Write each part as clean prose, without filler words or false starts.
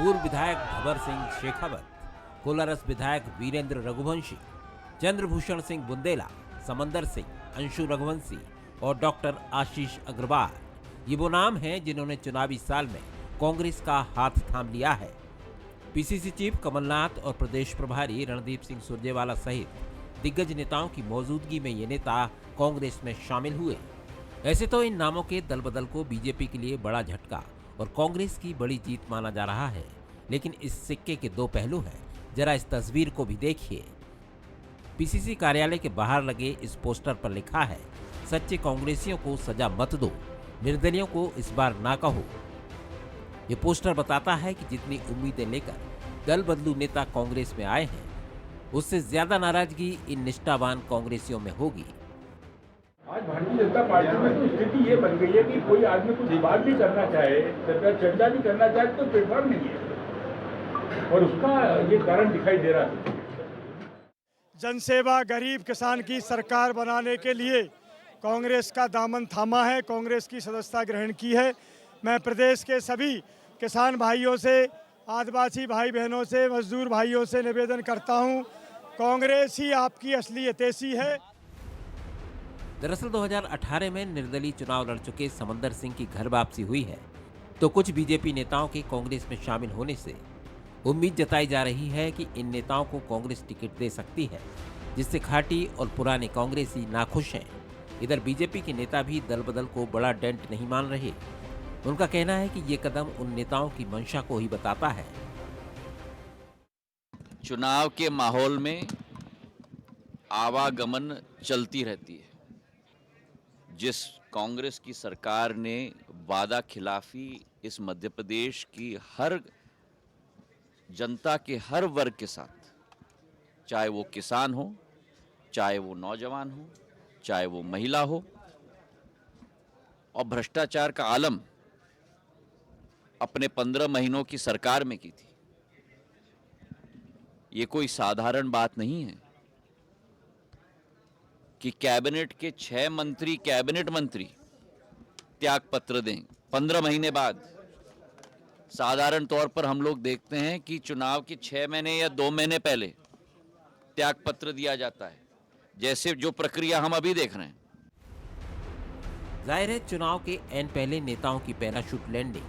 पूर्व विधायक भवर सिंह शेखावत, कोलारस विधायक वीरेंद्र रघुवंशी, चंद्रभूषण सिंह बुंदेला, समंदर सिंह, अंशु रघुवंशी और डॉक्टर आशीष अग्रवाल ये वो नाम हैं जिन्होंने चुनावी साल में कांग्रेस का हाथ थाम लिया है। पीसीसी चीफ कमलनाथ और प्रदेश प्रभारी रणदीप सिंह सुरजेवाला सहित दिग्गज नेताओं की मौजूदगी में ये नेता कांग्रेस में शामिल हुए। ऐसे तो इन नामों के दल बदल को बीजेपी के लिए बड़ा झटका और कांग्रेस की बड़ी जीत माना जा रहा है, लेकिन इस सिक्के के दो पहलू हैं। जरा इस तस्वीर को भी देखिए। पीसीसी कार्यालय के बाहर लगे इस पोस्टर पर लिखा है, सच्चे कांग्रेसियों को सजा मत दो, निर्दलियों को इस बार ना कहो। ये पोस्टर बताता है कि जितनी उम्मीदें लेकर दल बदलू नेता कांग्रेस में आए हैं, उससे ज्यादा नाराजगी इन निष्ठावान कांग्रेसियों में होगी। आज भारतीय जनता पार्टी में तो स्थिति ये बन गई है कि कोई आदमी कुछ बात भी करना चाहे, सरकार चर्चा भी करना चाहे तो प्लेटफॉर्म नहीं है और उसका ये कारण दिखाई दे रहा है। जनसेवा गरीब किसान की सरकार बनाने के लिए कांग्रेस का दामन थामा है, कांग्रेस की सदस्यता ग्रहण की है। मैं प्रदेश के सभी किसान भाइयों से, आदिवासी भाई बहनों से, मजदूर भाइयों से निवेदन करता हूं, कांग्रेस ही आपकी असली हितैषी है। दरअसल 2018 में निर्दलीय चुनाव लड़ चुके समंदर सिंह की घर वापसी हुई है, तो कुछ बीजेपी नेताओं के कांग्रेस में शामिल होने से उम्मीद जताई जा रही है कि इन नेताओं को कांग्रेस टिकट दे सकती है, जिससे खाटी और पुराने कांग्रेसी नाखुश हैं। इधर बीजेपी के नेता भी दल बदल को बड़ा डेंट नहीं मान रहे। उनका कहना है कि ये कदम उन नेताओं की मंशा को ही बताता है। चुनाव के माहौल में आवागमन चलती रहती है। जिस कांग्रेस की सरकार ने वादा खिलाफी इस मध्य प्रदेश की हर जनता के हर वर्ग के साथ, चाहे वो किसान हो, चाहे वो नौजवान हो, चाहे वो महिला हो, और भ्रष्टाचार का आलम अपने 15 महीनों की सरकार में की थी। ये कोई साधारण बात नहीं है कि कैबिनेट के 6 मंत्री कैबिनेट मंत्री त्यागपत्र दें 15 महीने बाद। साधारण तौर पर हम लोग देखते हैं कि चुनाव के 6 महीने या 2 महीने पहले त्यागपत्र दिया जाता है, जैसे जो प्रक्रिया हम अभी देख रहे हैं। जाहिर है चुनाव के एन पहले नेताओं की पैराशूट लैंडिंग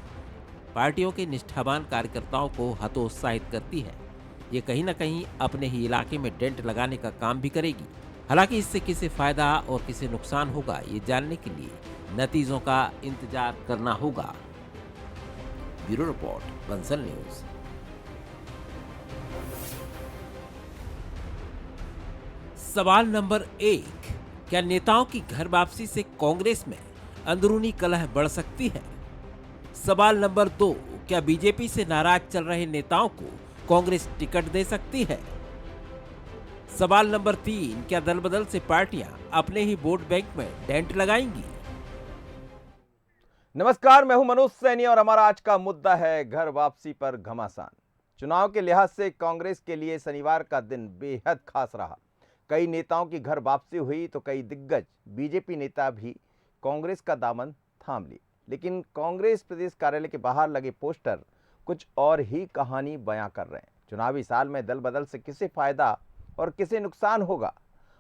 पार्टियों के निष्ठावान कार्यकर्ताओं को हतोत्साहित करती है। ये कहीं ना कहीं अपने ही इलाके में डेंट लगाने का काम भी करेगी। हालांकि इससे किसे फायदा और किसे नुकसान होगा, ये जानने के लिए नतीजों का इंतजार करना होगा। Bureau report, Bansal news. सवाल नंबर 1, क्या नेताओं की घर वापसी से कांग्रेस में अंदरूनी कलह बढ़ सकती है? सवाल नंबर 2, क्या बीजेपी से नाराज चल रहे नेताओं को कांग्रेस टिकट दे सकती है? सवाल नंबर 3, क्या दल बदल से पार्टियां अपने ही वोट बैंक में डेंट लगाएंगी? नमस्कार, मैं हूं मनोज सैनी और हमारा आज का मुद्दा है घर वापसी पर घमासान। चुनाव के लिहाज से कांग्रेस के लिए शनिवार का दिन बेहद खास रहा। कई नेताओं की घर वापसी हुई तो कई दिग्गज बीजेपी नेता भी कांग्रेस का दामन थाम लिए। लेकिन कांग्रेस प्रदेश कार्यालय के बाहर लगे पोस्टर कुछ और ही कहानी बयां कर रहे हैं। चुनावी साल में दल बदल से किसे फायदा और किसे नुकसान होगा,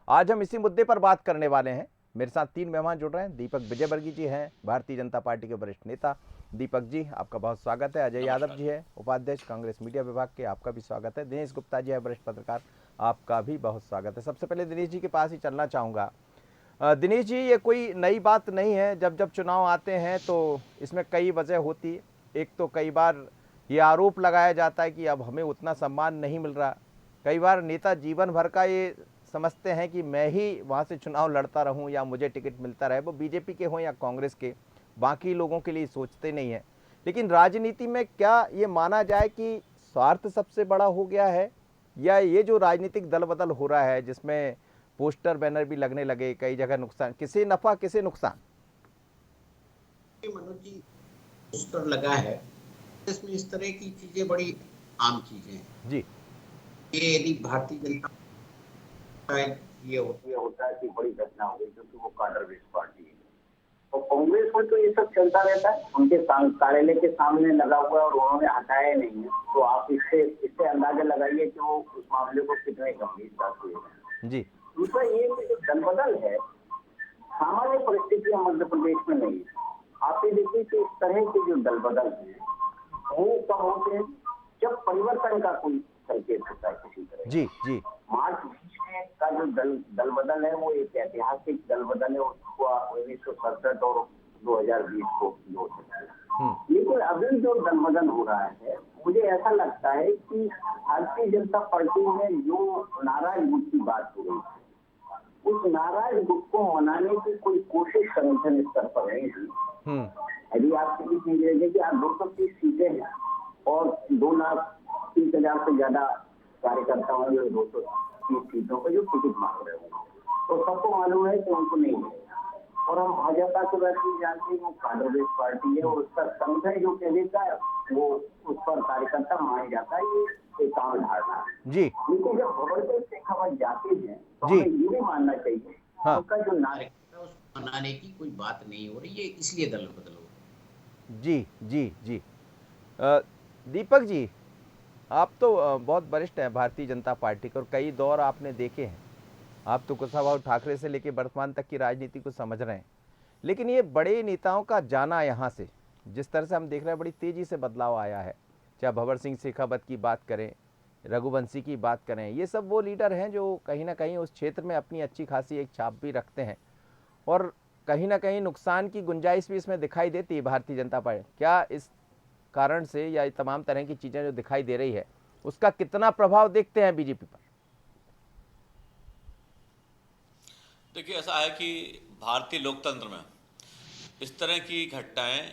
आज हम इसी मुद्दे पर बात करने वाले हैं। मेरे साथ 3 मेहमान जुड़ रहे हैं। दीपक विजयवर्गीय जी हैं, भारतीय जनता पार्टी के वरिष्ठ नेता। दीपक जी, आपका बहुत स्वागत है। अजय यादव जी है, उपाध्यक्ष कांग्रेस मीडिया विभाग के, आपका भी स्वागत है। दिनेश गुप्ता जी है, वरिष्ठ पत्रकार, आपका भी बहुत स्वागत है। सबसे पहले दिनेश जी के पास ही चलना चाहूँगा। दिनेश जी, ये कोई नई बात नहीं है। जब जब चुनाव आते हैं तो इसमें कई वजह होती है। एक तो कई बार ये आरोप लगाया जाता है कि अब हमें उतना सम्मान नहीं मिल रहा। कई बार नेता जीवन भर का ये समझते हैं कि मैं ही वहाँ से चुनाव लड़ता रहूँ या मुझे टिकट मिलता रहे, वो बीजेपी के हों या कांग्रेस के, बाकी लोगों के लिए सोचते नहीं हैं। लेकिन राजनीति में क्या ये माना जाए कि स्वार्थ सबसे बड़ा हो गया है, या ये जो राजनीतिक दल बदल हो रहा है जिसमें पोस्टर बैनर भी लगने लगे, कई जगह नुकसान, किसे नफा किसे नुकसान? मनोज जी, पोस्टर लगा है, इसमें इस तरह की चीजें बड़ी आम चीजें हैं जी। ये यदि भारतीय जनता ये होता है कि बड़ी घटना हो गई, क्योंकि वो काडर बेस्ड पार्टी है। तो कांग्रेस में तो ये सब चलता रहता है, उनके कार्यालय के सामने लगा हुआ है और उन्होंने हटाया नहीं है, तो आप इससे अंदाजा लगाइए कि वो उस मामले को कितने गंभीरता से ले रहे हैं। जी दूसरा ये कि जो दलबदल है, सामान्य परिस्थितियां मध्य प्रदेश में नहीं है। आप ये देखिए कि इस तरह के जो दलबदल है वो कब होते हैं, जब परिवर्तन का कोई संकेत होता है किसी तरह। जी जी मार्च 20 में का जो दलबदल है वो एक ऐतिहासिक दलबदल है, उसको 1967 और 2020 को जोड़ सकते हैं। लेकिन अभी जो दलबदल हो रहा है, मुझे ऐसा लगता है कि भारतीय जनता पार्टी में जो नाराज गुट की बात हो रही है, उस नाराज गुट को मनाने की कोई कोशिश संगठन स्तर पर नहीं हुई। यदि आप किसी चीज देखें कि आप 230 सीटें हैं और 2,30,000 से ज्यादा कार्यकर्ताओं ने 230 सीटों पर जो टिकट मांग रहे हैं, तो सबको मालूम है कि उनको नहीं मिलेगा। और हम भाजपा को वैसे ही जानते हैं, वो काडर बेस्ड पार्टी है और उसका संगठन जो कह देता है वो उस पर कार्यकर्ता मान जाता है, ये एक आम धारणा है। जी लेकिन जब भवन से खबर जाते हैं तो जी। हमें ये भी मानना चाहिए हाँ। उनका जो नायक उसको मनाने की कोई बात नहीं हो रही है, इसलिए दल बदल हो रहा है। जी जी जी दीपक जी, आप तो बहुत वरिष्ठ हैं भारतीय जनता पार्टी के और कई दौर आपने देखे हैं। आप तो कुशाभाऊ ठाकरे से लेकर वर्तमान तक की राजनीति को समझ रहे हैं, लेकिन ये बड़े नेताओं का जाना यहाँ से जिस तरह से हम देख रहे हैं बड़ी तेज़ी से बदलाव आया है, चाहे भंवर सिंह शेखावत की बात करें, रघुवंशी की बात करें, ये सब वो लीडर हैं जो कहीं ना कहीं उस क्षेत्र में अपनी अच्छी खासी एक छाप भी रखते हैं और कहीं ना कहीं नुकसान की गुंजाइश भी इसमें दिखाई देती है भारतीय जनता पार्टी। क्या इस कारण से या तमाम तरह की चीज़ें जो दिखाई दे रही है उसका कितना प्रभाव देखते हैं बीजेपी पर? देखिए, ऐसा है कि भारतीय लोकतंत्र में इस तरह की घटनाएं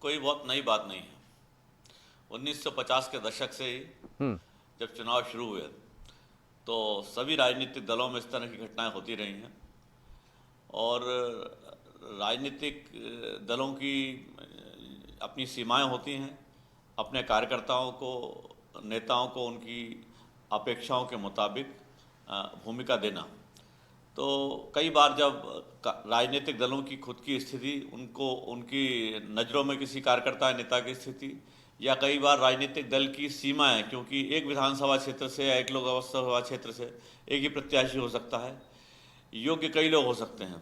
कोई बहुत नई बात नहीं है। 1950 के दशक से ही जब चुनाव शुरू हुए तो सभी राजनीतिक दलों में इस तरह की घटनाएं होती रही हैं और राजनीतिक दलों की अपनी सीमाएं होती हैं, अपने कार्यकर्ताओं को, नेताओं को उनकी अपेक्षाओं के मुताबिक भूमिका देना। तो कई बार जब राजनीतिक दलों की खुद की स्थिति, उनको उनकी नज़रों में किसी कार्यकर्ता नेता की स्थिति, या कई बार राजनीतिक दल की सीमाएं, क्योंकि एक विधानसभा क्षेत्र से या एक लोकसभा क्षेत्र से एक ही प्रत्याशी हो सकता है, योग्य कई लोग हो सकते हैं,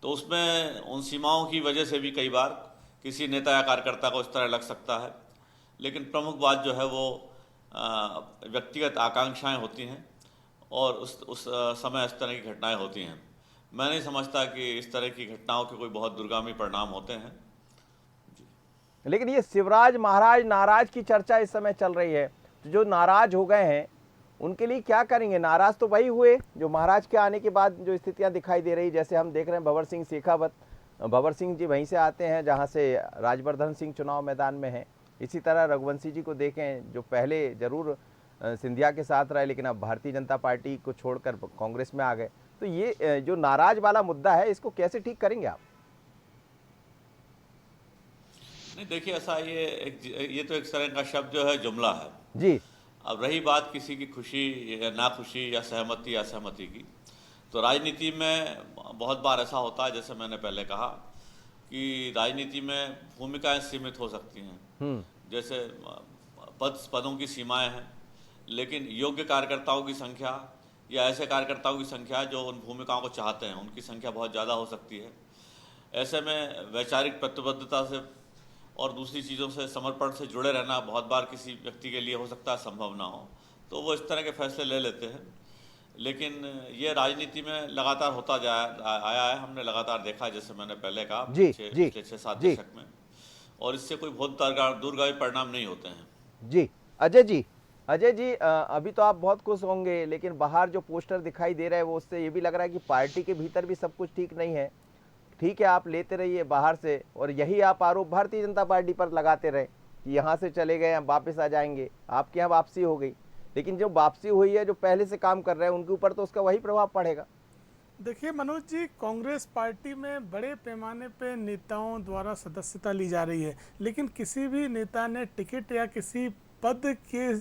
तो उसमें उन सीमाओं की वजह से भी कई बार किसी नेता या कार्यकर्ता को इस तरह लग सकता है। लेकिन प्रमुख बात जो है वो व्यक्तिगत आकांक्षाएं होती हैं और उस समय इस तरह की घटनाएं होती हैं। मैं नहीं समझता कि इस तरह की घटनाओं के कोई बहुत दूरगामी परिणाम होते हैं। लेकिन ये शिवराज महाराज नाराज की चर्चा इस समय चल रही है, तो जो नाराज हो गए हैं उनके लिए क्या करेंगे? नाराज तो वही हुए जो महाराज के आने के बाद जो स्थितियां दिखाई दे रही, जैसे हम देख रहे हैं भंवर सिंह शेखावत, भंवर सिंह जी वहीं से आते हैं जहां से राजवर्धन सिंह चुनाव मैदान में हैं। इसी तरह रघुवंशी जी को देखें जो पहले जरूर सिंधिया के साथ रहे लेकिन अब भारतीय जनता पार्टी को छोड़कर कांग्रेस में आ गए। तो ये जो नाराज वाला मुद्दा है इसको कैसे ठीक करेंगे आप? नहीं, देखिए, ऐसा ये तो एक तरह का शब्द जो है जुमला है जी। अब रही बात किसी की खुशी या नाखुशी या सहमति या असहमति की, तो राजनीति में बहुत बार ऐसा होता है, जैसे मैंने पहले कहा कि राजनीति में भूमिकाएं सीमित हो सकती हैं। जैसे पदों की सीमाएं हैं, लेकिन योग्य कार्यकर्ताओं की संख्या या ऐसे कार्यकर्ताओं की संख्या जो उन भूमिकाओं को चाहते हैं उनकी संख्या बहुत ज़्यादा हो सकती है। ऐसे में वैचारिक प्रतिबद्धता से और दूसरी चीज़ों से, समर्पण से जुड़े रहना बहुत बार किसी व्यक्ति के लिए हो सकता है संभव ना हो, तो वो इस तरह के फैसले ले लेते हैं। लेकिन ये राजनीति में लगातार होता आया है, हमने लगातार देखा, जैसे मैंने पहले कहा पिछले 6-7 दशक में, और इससे कोई बहुत दूरगामी परिणाम नहीं होते हैं। जी। अजय जी अभी तो आप बहुत खुश होंगे, लेकिन बाहर जो पोस्टर दिखाई दे रहा है वो उससे ये भी लग रहा है कि पार्टी के भीतर भी सब कुछ ठीक नहीं है। ठीक है, आप लेते रहिए बाहर से और यही आप आरोप भारतीय जनता पार्टी पर लगाते रहे कि यहाँ से चले गए, हम वापस आ जाएंगे, आपके यहाँ वापसी हो गई। लेकिन जो वापसी हुई है, जो पहले से काम कर रहे हैं उनके ऊपर तो उसका वही प्रभाव पड़ेगा। देखिए मनोज जी, कांग्रेस पार्टी में बड़े पैमाने पे नेताओं द्वारा सदस्यता ली जा रही है, लेकिन किसी भी नेता ने टिकट या किसी पद के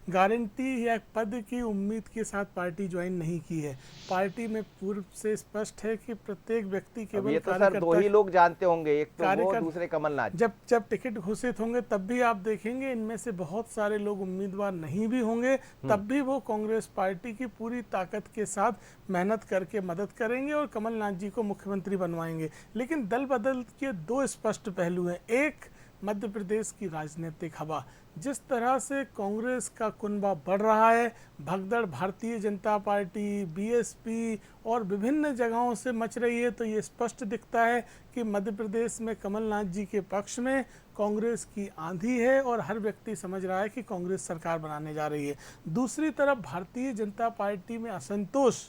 गारंटी या पद की उम्मीद के साथ पार्टी ज्वाइन नहीं की है। पार्टी में पूर्व से स्पष्ट है कि प्रत्येक व्यक्ति केवल ये तो सर दो ही लोग जानते होंगे, एक तो वो, दूसरे कमलनाथ। जब टिकट घोषित होंगे तब भी आप देखेंगे इनमें से बहुत सारे लोग उम्मीदवार नहीं भी होंगे, तब भी वो कांग्रेस पार्टी की पूरी ताकत के साथ मेहनत करके मदद करेंगे और कमलनाथ जी को मुख्यमंत्री बनवाएंगे। लेकिन दल बदल के दो स्पष्ट पहलू हैं। एक, मध्य प्रदेश की राजनीतिक हवा, जिस तरह से कांग्रेस का कुनबा बढ़ रहा है, भगदड़ भारतीय जनता पार्टी, बीएसपी और विभिन्न जगहों से मच रही है, तो ये स्पष्ट दिखता है कि मध्य प्रदेश में कमलनाथ जी के पक्ष में कांग्रेस की आंधी है और हर व्यक्ति समझ रहा है कि कांग्रेस सरकार बनाने जा रही है। दूसरी तरफ भारतीय जनता पार्टी में असंतोष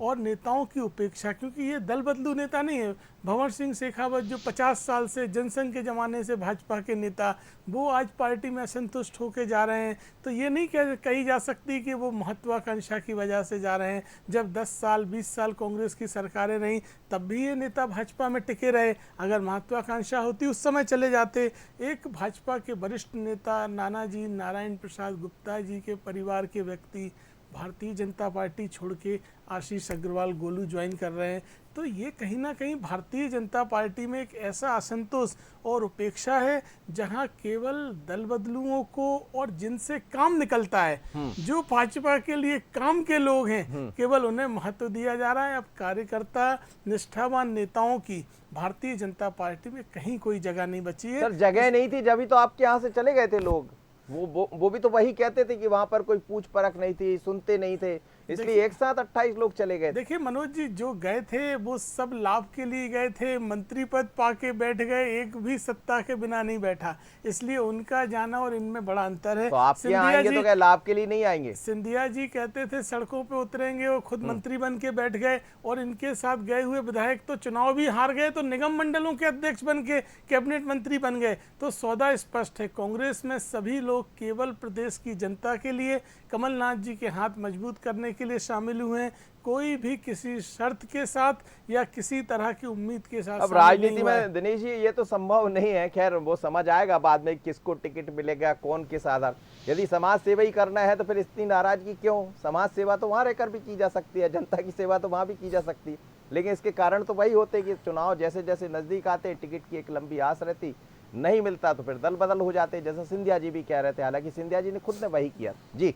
और नेताओं की उपेक्षा, क्योंकि ये दल बदलू नेता नहीं है। भंवर सिंह शेखावत जो 50 साल से जनसंघ के ज़माने से भाजपा के नेता, वो आज पार्टी में असंतुष्ट होकर जा रहे हैं। तो ये नहीं कही जा सकती कि वो महत्वाकांक्षा की वजह से जा रहे हैं। जब 10 साल 20 साल कांग्रेस की सरकारें रहीं तब भी ये नेता भाजपा में टिके रहे। अगर महत्वाकांक्षा होती उस समय चले जाते। एक भाजपा के वरिष्ठ नेता नानाजी नारायण प्रसाद गुप्ता जी के परिवार के व्यक्ति भारतीय जनता पार्टी छोड़ के आशीष अग्रवाल गोलू ज्वाइन कर रहे हैं, तो ये कहीं ना कहीं भारतीय जनता पार्टी में एक ऐसा असंतोष और उपेक्षा है जहां केवल दल बदलुओं को और जिनसे काम निकलता है, जो भाजपा के लिए काम के लोग हैं, केवल उन्हें महत्व दिया जा रहा है। अब कार्यकर्ता निष्ठावान नेताओं की भारतीय जनता पार्टी में कहीं कोई जगह नहीं बची है। सर जगह नहीं थी, जब भी तो आपके यहाँ से चले गए थे लोग। वो भी तो वही कहते थे कि वहां पर कोई पूछ परख नहीं थी, सुनते नहीं थे, इसलिए एक साथ 28 लोग चले गए। देखिए मनोज जी, जो गए थे वो सब लाभ के लिए गए थे, मंत्री पद पाके बैठ गए, एक भी सत्ता के बिना नहीं बैठा, इसलिए उनका जाना और इनमें बड़ा अंतर है। तो आप यहाँ आएंगे तो क्या लाभ के लिए नहीं आएंगे? सिंधिया जी कहते थे सड़कों पे उतरेंगे, वो खुद मंत्री बन के बैठ गए, और इनके साथ गए हुए विधायक तो चुनाव भी हार गए तो निगम मंडलों के अध्यक्ष बन के कैबिनेट मंत्री बन गए। तो सौदा स्पष्ट है, कांग्रेस में सभी लोग केवल प्रदेश की जनता के लिए, कमलनाथ जी के हाथ मजबूत करने के लिए शामिल हुए हैं। कोई भी किसी शर्त के साथ या किसी तरह की उम्मीद के साथ। अब राजनीति में दिनेश जी ये तो संभव नहीं है, खैर वो समझ आएगा बाद में किसको टिकट मिलेगा, कौन किस आधार। यदि समाज सेवा ही करना है तो फिर इतनी नाराजगी क्यों? समाज सेवा तो वहां रहकर भी की जा सकती है, जनता की सेवा तो वहां भी की जा सकती है, लेकिन इसके कारण तो वही होते कि चुनाव जैसे जैसे नजदीक आते टिकट की एक लंबी आस रहती, नहीं मिलता तो फिर दल बदल हो जाते, जैसे सिंधिया जी भी कह रहे थे। हालांकि सिंधिया जी ने खुद ने वही किया। जी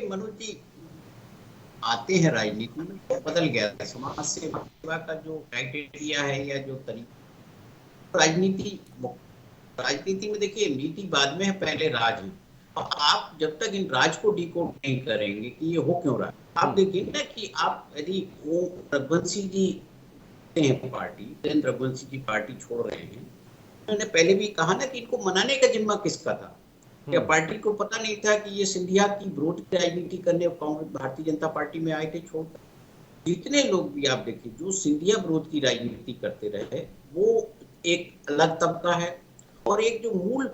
मनोज जी, आते हैं राजनीति में तो बदल गया है। समाज सेवा का जो क्राइटेरिया है या जो तरीका, राजनीति में देखिए नीति बाद में है, पहले राज है। और आप जब तक इन राज को डिकोड नहीं करेंगे कि ये हो क्यों रहा है, आप देखिए ना कि आप यदि वो रघुवंशी जी पार्टी, वीरेंद्र रघुवंशी जी पार्टी छोड़ रहे हैं, मैंने पहले भी कहा ना कि इनको मनाने का जिम्मा किसका था? क्या पार्टी को पता नहीं था कि ये सिंधिया की विरोध की राजनीति करने कांग्रेस भारतीय जनता पार्टी में आए थे छोड़कर? जितने लोग भी आप देखिए जो सिंधिया विरोध की राजनीति करते रहे, वो एक अलग तबका है, और एक जो मूल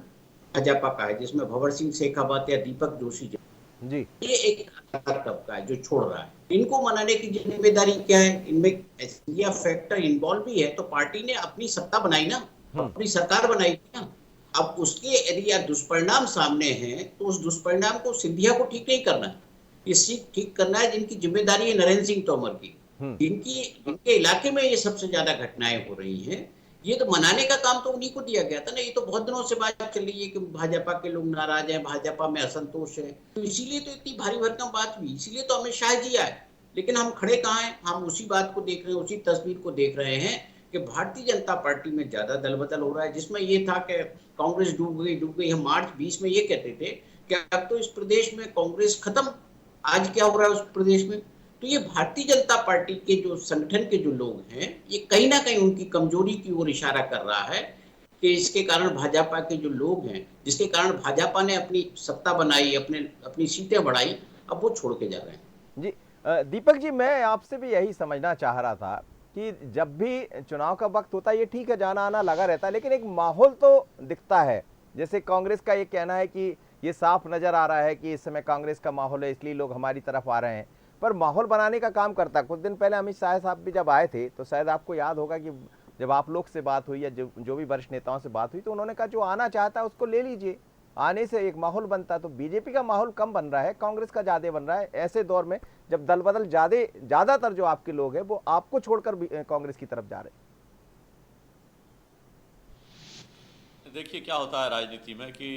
भाजपा का है जिसमें भंवर सिंह शेखावत या दीपक जोशी जी, ये एक अलग तबका है जो छोड़ रहा है। इनको मनाने की जिम्मेदारी क्या है? इनमें सिंधिया फैक्टर इन्वॉल्व भी है, तो पार्टी ने अपनी सत्ता बनाई ना, अपनी सरकार बनाई ना। अब उसके यदि दुष्परिणाम सामने हैं तो उस दुष्परिणाम को सिंधिया को ठीक नहीं करना है, इसी ठीक करना है जिनकी जिम्मेदारी है नरेंद्र सिंह तोमर की, जिनके इलाके में ये सबसे ज्यादा घटनाएं हो रही हैं। ये तो मनाने का काम तो उन्हीं को दिया गया था ना। ये तो बहुत दिनों से बात चल रही है कि भाजपा के लोग नाराज हैं, भाजपा में असंतोष है, तो इसीलिए तो इतनी भारी भरकम बात हुई, इसीलिए तो अमित शाह जी आए। लेकिन हम खड़े कहाँ हैं? हम उसी बात को देख रहे हैं, उसी तस्वीर को देख रहे हैं कि भारतीय जनता पार्टी में ज्यादा दल बदल हो रहा है, जिसमें ये था कि कांग्रेस डूब गई। हम मार्च 20 में ये कहते थे कि अब तो इस प्रदेश में कांग्रेस खत्म। आज क्या हो रहा है उस प्रदेश में? तो ये भारतीय जनता पार्टी के जो संगठन के जो लोग हैं, ये कहीं ना कहीं उनकी कमजोरी की ओर इशारा कर रहा है कि इसके कारण भाजपा के जो लोग हैं, जिसके कारण भाजपा ने अपनी सत्ता बनाई, अपनी सीटें बढ़ाई, अब वो छोड़ के जा रहे हैं। जी दीपक जी, मैं आपसे भी यही समझना चाह रहा था कि जब भी चुनाव का वक्त होता है, ये ठीक है जाना आना लगा रहता है, लेकिन एक माहौल तो दिखता है। जैसे कांग्रेस का ये कहना है कि ये साफ नजर आ रहा है कि इस समय कांग्रेस का माहौल है, इसलिए लोग हमारी तरफ आ रहे हैं, पर माहौल बनाने का काम करता है। कुछ दिन पहले अमित शाह साहब भी जब आए थे तो शायद आपको याद होगा कि जब आप लोग से बात हुई या जो भी वरिष्ठ नेताओं से बात हुई तो उन्होंने कहा जो आना चाहता है उसको ले लीजिए, आने से एक माहौल बनता। तो बीजेपी का माहौल कम बन रहा है, कांग्रेस का ज्यादा बन रहा है ऐसे दौर में, जब दल बदल ज्यादातर जो आपके लोग हैं वो आपको छोड़कर कांग्रेस की तरफ जा रहे हैं। देखिए क्या होता है राजनीति में कि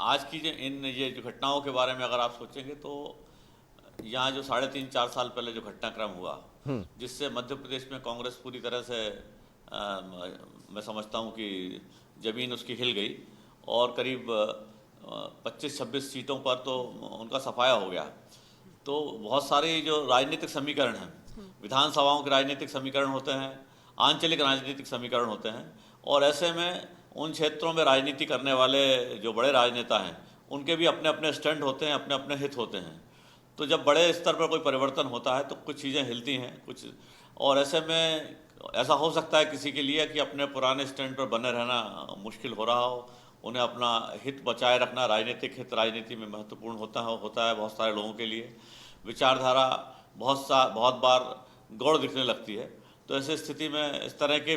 आज की ये जो घटनाओं के बारे में अगर आप सोचेंगे तो यहाँ जो 3.5-4 साल पहले जो घटनाक्रम हुआ, जिससे मध्य प्रदेश में कांग्रेस पूरी तरह से मैं समझता हूँ कि जमीन उसकी हिल गई और करीब 25-26 सीटों पर तो उनका सफाया हो गया। तो बहुत सारे जो राजनीतिक समीकरण हैं, विधानसभाओं के राजनीतिक समीकरण होते हैं, आंचलिक राजनीतिक समीकरण होते हैं, और ऐसे में उन क्षेत्रों में राजनीति करने वाले जो बड़े राजनेता हैं उनके भी अपने अपने स्टैंड होते हैं, अपने अपने हित होते हैं। तो जब बड़े स्तर पर कोई परिवर्तन होता है तो कुछ चीज़ें हिलती हैं कुछ, और ऐसे में ऐसा हो सकता है किसी के लिए कि अपने पुराने स्टैंड पर बने रहना मुश्किल हो रहा हो, उन्हें अपना हित बचाए रखना, राजनीतिक हित राजनीति में महत्वपूर्ण होता है बहुत सारे लोगों के लिए। विचारधारा बहुत बार गौड़ दिखने लगती है, तो ऐसी स्थिति में इस तरह के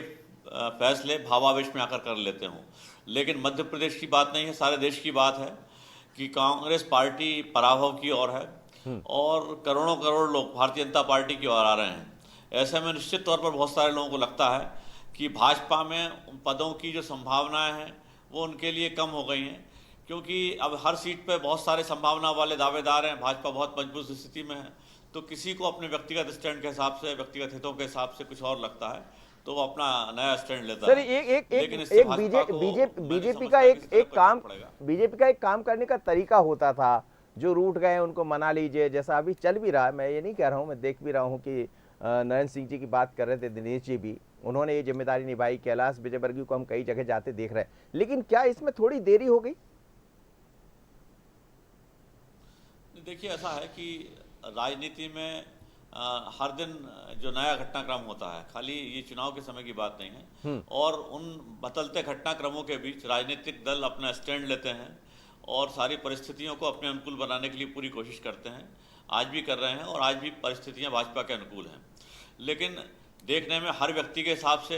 फैसले भावावेश में आकर कर लेते हों। लेकिन मध्य प्रदेश की बात नहीं है, सारे देश की बात है कि कांग्रेस पार्टी पराभव की ओर है और करोड़ों करोड़ लोग भारतीय जनता पार्टी की ओर आ रहे हैं। ऐसे में निश्चित तौर पर बहुत सारे लोगों को लगता है कि भाजपा में पदों की जो संभावनाएं हैं वो उनके लिए कम हो गई हैं, क्योंकि अब हर सीट पे बहुत सारे संभावना वाले दावेदार हैं, भाजपा बहुत मजबूत स्थिति में है। तो किसी को अपने व्यक्तिगत स्टैंड के हिसाब से, व्यक्तिगत हितों के हिसाब से कुछ और लगता है तो वो अपना नया स्टैंड लेता सर, है। बीजेपी का एक काम करने का तरीका होता था, जो रूठ गए उनको मना लीजिए, जैसा अभी चल भी रहा है। मैं ये नहीं कह रहा हूँ, मैं देख भी रहा हूँ कि नरेंद्र सिंह जी की बात कर रहे थे, दिनेश जी भी, उन्होंने ये जिम्मेदारी निभाई। कैलाश विजयवर्गीय को हम कई जगह जाते देख रहे हैं, लेकिन क्या इसमें थोड़ी देरी हो गई? देखिए ऐसा है कि राजनीति में हर दिन जो नया घटनाक्रम होता है, खाली ये चुनाव के समय की बात नहीं है, और उन बदलते घटनाक्रमों के बीच राजनीतिक दल अपना स्टैंड लेते हैं और सारी परिस्थितियों को अपने अनुकूल बनाने के लिए पूरी कोशिश करते हैं। आज भी कर रहे हैं और आज भी परिस्थितियां भाजपा के अनुकूल हैं। लेकिन देखने में हर व्यक्ति के हिसाब से,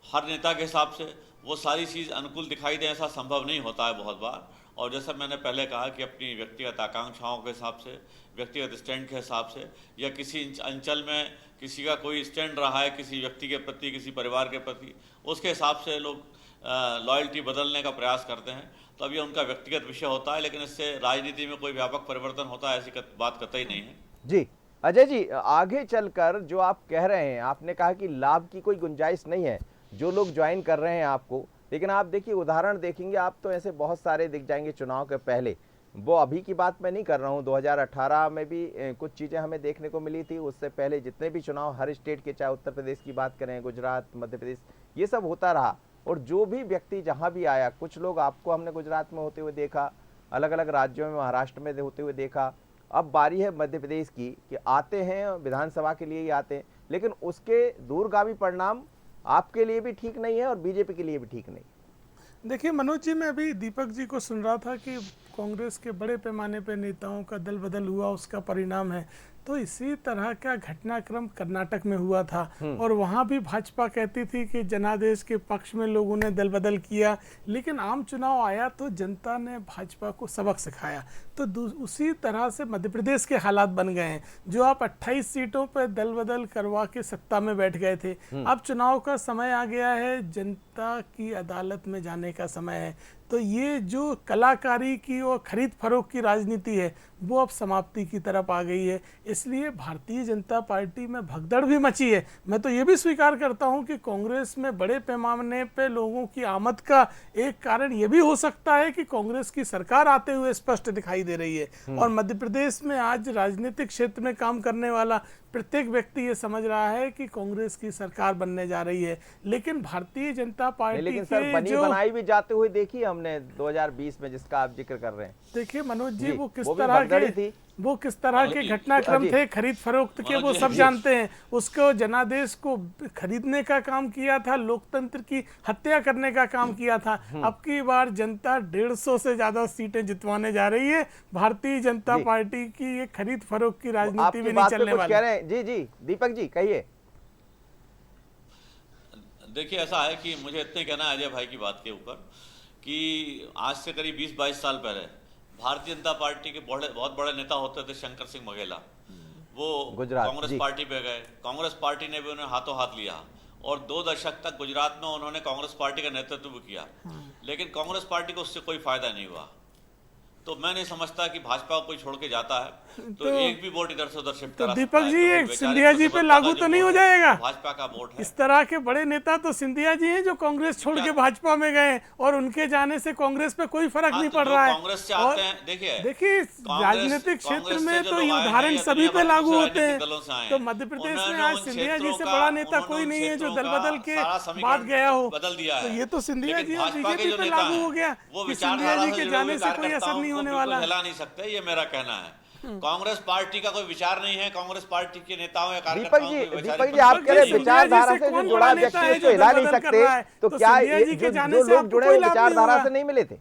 हर नेता के हिसाब से वो सारी चीज़ अनुकूल दिखाई दे, ऐसा संभव नहीं होता है बहुत बार। और जैसा मैंने पहले कहा कि अपनी व्यक्तिगत आकांक्षाओं के हिसाब से, व्यक्तिगत स्टैंड के हिसाब से, या किसी अंचल में किसी का कोई स्टैंड रहा है किसी व्यक्ति के प्रति, किसी परिवार के प्रति, उसके हिसाब से लोग लॉयल्टी बदलने का प्रयास करते हैं। तो अब ये उनका व्यक्तिगत विषय होता है, लेकिन इससे राजनीति में कोई व्यापक परिवर्तन होता है ऐसी बात कतई नहीं है। जी अजय जी, आगे चलकर जो आप कह रहे हैं, आपने कहा कि लाभ की कोई गुंजाइश नहीं है, जो लोग ज्वाइन कर रहे हैं आपको, लेकिन आप देखिए उदाहरण देखेंगे आप तो ऐसे बहुत सारे दिख जाएंगे चुनाव के पहले। वो अभी की बात मैं नहीं कर रहा हूँ, 2018 में भी कुछ चीज़ें हमें देखने को मिली थी। उससे पहले जितने भी चुनाव हर स्टेट के, चाहे उत्तर प्रदेश की बात करें, गुजरात, मध्य प्रदेश, ये सब होता रहा। और जो भी व्यक्ति जहाँ भी आया, कुछ लोग आपको हमने गुजरात में होते हुए देखा, अलग अलग राज्यों में, महाराष्ट्र में होते हुए देखा। अब बारी है मध्य प्रदेश की कि आते हैं विधानसभा के लिए ही आते हैं, लेकिन उसके दूरगामी परिणाम आपके लिए भी ठीक नहीं है और बीजेपी के लिए भी ठीक नहीं। देखिए मनोज जी, मैं अभी दीपक जी को सुन रहा था कि कांग्रेस के बड़े पैमाने पर नेताओं का दल बदल हुआ, उसका परिणाम है। तो इसी तरह का घटनाक्रम कर्नाटक में हुआ था और वहाँ भी भाजपा कहती थी कि जनादेश के पक्ष में लोगों ने दल बदल किया, लेकिन आम चुनाव आया तो जनता ने भाजपा को सबक सिखाया। तो उसी तरह से मध्य प्रदेश के हालात बन गए हैं। जो आप 28 सीटों पर दल बदल करवा के सत्ता में बैठ गए थे, अब चुनाव का समय आ गया है, जनता की अदालत में जाने का समय है। तो ये जो कलाकारी की और खरीद फरोख्त की राजनीति है वो अब समाप्ति की तरफ आ गई है। इसलिए भारतीय जनता पार्टी में भगदड़ भी मची है। मैं तो ये भी स्वीकार करता हूं कि कांग्रेस में बड़े पैमाने पे लोगों की आमद का एक कारण ये भी हो सकता है कि कांग्रेस की सरकार आते हुए स्पष्ट दिखाई दे रही है। और मध्य प्रदेश में आज राजनीतिक क्षेत्र में काम करने वाला प्रत्येक व्यक्ति ये समझ रहा है कि कांग्रेस की सरकार बनने जा रही है। लेकिन भारतीय जनता पार्टी लेकिन सर बनी बनाई भी जाते हुए देखी हमने 2020 में, जिसका आप जिक्र कर रहे हैं। देखिए मनोज जी, वो किस तरह के घटनाक्रम थे खरीद फरोख्त के, वो सब जानते हैं। उसको जनादेश को खरीदने का काम किया था, लोकतंत्र की हत्या करने का काम किया था। अब की बार जनता 150 से ज्यादा सीटें जितवाने जा रही है। भारतीय जनता पार्टी की ये खरीद फरोख्त की राजनीति में नहीं चलने वाली। जी जी दीपक जी कहिए। देखिए ऐसा है कि मुझे इतने कहना है अजय भाई की बात के ऊपर कि आज से करीब 20-22 साल पहले भारतीय जनता पार्टी के बहुत बड़े नेता होते थे शंकर सिंह बघेला। वो कांग्रेस पार्टी पे गए, कांग्रेस पार्टी ने भी उन्हें हाथों हाथ लिया और 2 दशक तक गुजरात में उन्होंने कांग्रेस पार्टी का नेतृत्व भी किया, लेकिन कांग्रेस पार्टी को उससे कोई फायदा नहीं हुआ। तो मैं नहीं समझता कि भाजपा को कोई छोड़ के जाता है तो एक भी वोट इधर से उधर शिफ्ट करा सकता है। दीपक जी, ये सिंधिया जी पे लागू तो नहीं हो जाएगा? भाजपा का वोट है। इस तरह के बड़े नेता तो सिंधिया जी हैं जो कांग्रेस छोड़ के भाजपा में गए और उनके जाने से कांग्रेस पे कोई फर्क नहीं पड़ रहा है। कांग्रेस से आते हैं, देखिए राजनीतिक क्षेत्र में तो ये उदाहरण सभी पे लागू होते हैं। तो मध्य प्रदेश में आज सिंधिया जी से बड़ा नेता कोई नहीं है जो दल बदल के बाद गया हो। बदल दिया है। तो ये तो सिंधिया जी और बीजेपी पे लागू हो गया कि सिंधिया जी के जाने से कोई असर नहीं होने वाला। हिला नहीं सकते, ये मेरा कहना है। कांग्रेस पार्टी का कोई विचार नहीं है, कांग्रेस पार्टी के नेताओं या कार्यकर्ताओं दीपक जी आप कह रहे विचारधारा से जो जुड़ा व्यक्ति उसको हिला नहीं सकते, तो क्या जो लोग जुड़े हुए विचारधारा से नहीं मिले थे?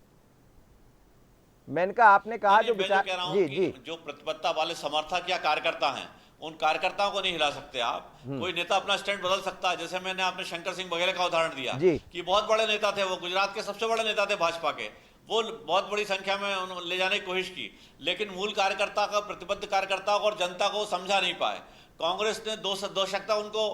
मैंने कहा, आपने कहा जो विचार, जी जो प्रतिबद्धता वाले समर्थक या कार्यकर्ता हैं उन कार्यकर्ताओं को नहीं हिला सकते आप। कोई नेता अपना स्टैंड बदल सकता है, जैसे मैंने आपने शंकर सिंह बघेला का उदाहरण दिया कि बहुत बड़े नेता थे, वो गुजरात के सबसे बड़े नेता थे भाजपा के, वो बहुत बड़ी संख्या में उन्होंने ले जाने की कोशिश की, लेकिन मूल कार्यकर्ता का, प्रतिबद्ध कार्यकर्ता को और जनता को समझा नहीं पाए। कांग्रेस ने 2 दशक तक उनको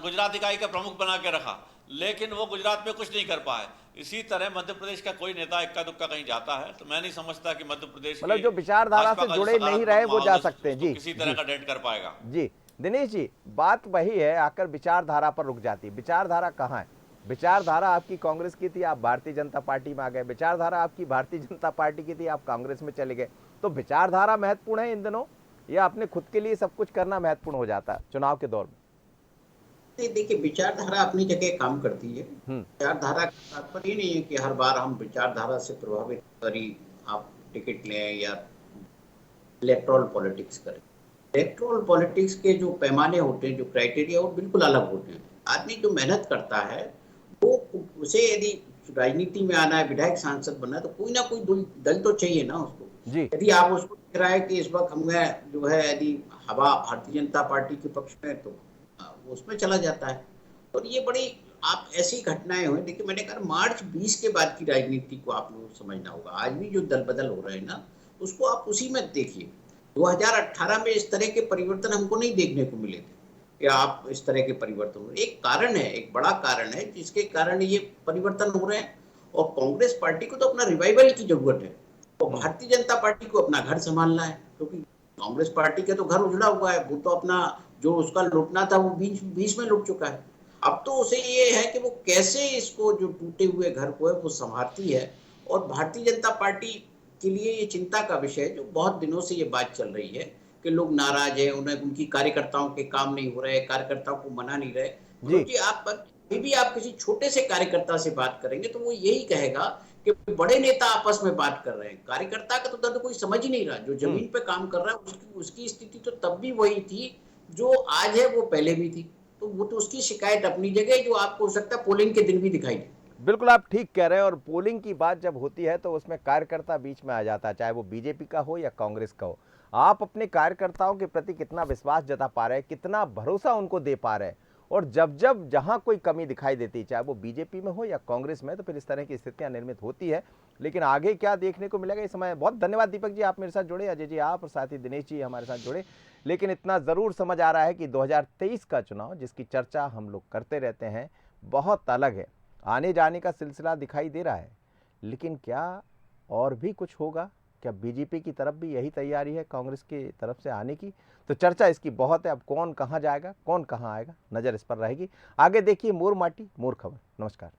गुजरात इकाई का प्रमुख बना के रखा, लेकिन वो गुजरात में कुछ नहीं कर पाए। इसी तरह मध्य प्रदेश का कोई नेता इक्का दुक्का कहीं जाता है तो मैं नहीं समझता कि मध्य प्रदेश मतलब जो विचारधारा से जुड़े नहीं रहे वो जा सकते हैं। जी, किसी तरह का डेट कर पाएगा। जी दिनेश जी, बात वही है, आकर विचारधारा पर रुक जाती है। विचारधारा कहाँ है? विचारधारा आपकी कांग्रेस की थी, आप भारतीय जनता पार्टी में आ गए। विचारधारा आपकी भारतीय जनता पार्टी की थी, आप कांग्रेस में चले गए। तो विचारधारा महत्वपूर्ण है इन दिनों या अपने खुद के लिए सब कुछ करना महत्वपूर्ण हो जाता है चुनाव के दौर में? देखिए, विचारधारा अपनी जगह काम करती है। विचारधारा का तात्पर्य नहीं है कि हर बार हम विचारधारा से प्रभावित करी आप टिकट लें या इलेक्टोरल पॉलिटिक्स करें। इलेक्टोरल पॉलिटिक्स के जो पैमाने होते हैं, जो क्राइटेरिया, वो बिल्कुल अलग होते हैं। आदमी जो मेहनत करता है वो, उसे यदि राजनीति में आना है, विधायक सांसद बनना है, तो कोई ना कोई दल तो चाहिए ना उसको। यदि आप उसको दिख रहा है कि इस वक्त हमें जो है यदि हवा भारतीय जनता पार्टी के पक्ष में, तो उसमें चला जाता है। और ये बड़ी आप ऐसी घटनाएं हुई। देखिए, मैंने कहा मार्च 20 के बाद की राजनीति को आप लोगों को समझना होगा। आज भी जो दल बदल हो रहे हैं ना, उसको आप उसी में देखिए। 2018 में इस तरह के परिवर्तन हमको नहीं देखने को मिले थे कि आप इस तरह के परिवर्तन हो। एक कारण है, एक बड़ा कारण है जिसके कारण ये परिवर्तन हो रहे हैं। और कांग्रेस पार्टी को तो अपना रिवाइवल की जरूरत है और भारतीय जनता पार्टी को अपना घर संभालना है, क्योंकि कांग्रेस पार्टी का तो घर उजड़ा हुआ है। वो तो अपना जो उसका लुटना था वो बीच में लुट चुका है। अब तो उसे ये है कि वो कैसे इसको, जो टूटे हुए घर को है, वो संभालती है। और भारतीय जनता पार्टी के लिए ये चिंता का विषय है, जो बहुत दिनों से ये बात चल रही है कि लोग नाराज है, उन्हें उनकी कार्यकर्ताओं के काम नहीं हो रहे, कार्यकर्ताओं को मना नहीं रहे। क्योंकि आप भी आप किसी छोटे से कार्यकर्ता से बात करेंगे तो वो यही कहेगा कि बड़े नेता आपस में बात कर रहे हैं। कार्यकर्ता का तो दर्द कोई समझ ही नहीं रहा। जो जमीन पे काम कर रहा है उसकी स्थिति तो तब भी वही थी जो आज है, वो पहले भी थी। तो वो तो उसकी शिकायत अपनी जगह, जो आपको हो सकता है पोलिंग के दिन भी दिखाई दे। बिल्कुल आप ठीक कह रहे हैं। और पोलिंग की बात जब होती है तो उसमें कार्यकर्ता बीच में आ जाता है, चाहे वो बीजेपी का हो या कांग्रेस का हो। आप अपने कार्यकर्ताओं के प्रति कितना विश्वास जता पा रहे हैं, कितना भरोसा उनको दे पा रहे हैं। और जब जहां कोई कमी दिखाई देती है, चाहे वो बीजेपी में हो या कांग्रेस में, तो फिर इस तरह की स्थितियां निर्मित होती है। लेकिन आगे क्या देखने को मिलेगा इस समय। बहुत धन्यवाद दीपक जी, आप मेरे साथ जुड़े, अजय जी आप, और साथ ही दिनेश जी हमारे साथ जुड़े। लेकिन इतना ज़रूर समझ आ रहा है कि 2023 का चुनाव, जिसकी चर्चा हम लोग करते रहते हैं, बहुत अलग है। आने जाने का सिलसिला दिखाई दे रहा है, लेकिन क्या और भी कुछ होगा? क्या बीजेपी की तरफ भी यही तैयारी है कांग्रेस की तरफ से आने की? तो चर्चा इसकी बहुत है। अब कौन कहाँ जाएगा, कौन कहाँ आएगा, नज़र इस पर रहेगी। आगे देखिए मोर माटी मोर खबर। नमस्कार।